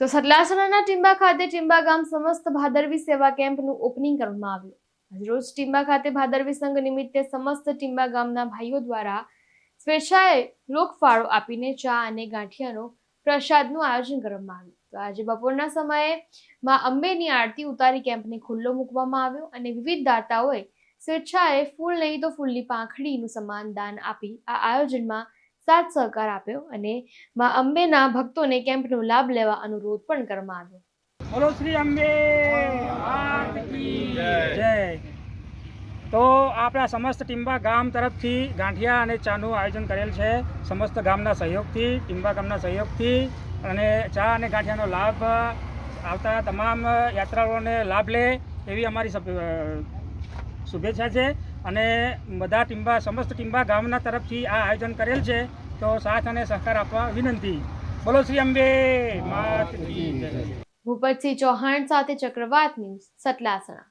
તો સતલાસણાના ટીંબા ખાતે ટીંબા ગામ સમસ્ત ભાદરવી સેવા કેમ્પનું ઓપનિંગ કરવામાં આવ્યું। આજરોજ ટીંબા ખાતે ભાદરવી સંઘ નિમિત્તે સમસ્ત ટીંબા ગામના ભાઈઓ દ્વારા સ્વેચ્છાએ લોકફાળો આપીને ચા અને ગાંઠિયાનો પ્રસાદનું આયોજન કરવામાં આવ્યું। તો આજે બપોરના સમયે માં અંબેની આરતી ઉતારી કેમ્પને ખુલ્લો મૂકવામાં આવ્યો અને વિવિધ દાતાઓએ સ્વેચ્છાએ ફૂલ નહીં તો ફૂલની પાંખડીનું સમાન દાન આપી આ આયોજનમાં સાથ સહકાર આપ્યો અને માં અંબેના ભક્તોને કેમ્પનો લાભ લેવા અનુરોધ પણ કરવામાં આવ્યો। બોલો શ્રી અંબે માત કી જય। તો આપણા સમસ્ત ટીંબા ગામ તરફથી ગાંઠિયા અને ચાનું આયોજન કરેલ છે। સમસ્ત ગામના સહયોગથી, ટીંબા ગામના સહયોગથી અને ચા અને ગાંઠિયાનો લાભ આવતા તમામ યાત્રાળુઓને લાભ લે એવી અમારી શુભેચ્છા છે અને બધા સમસ્ત ટીંબા ગામના તરફથી આ આયોજન કરેલ છે। તો સાથ અને સહકાર આપવા વિનંતી। બોલો શ્રી અંબે માત કી જય। ભૂપતસિંહ ચૌહાણ સાથે ચક્રવાત ન્યૂઝ, સતલાસણા।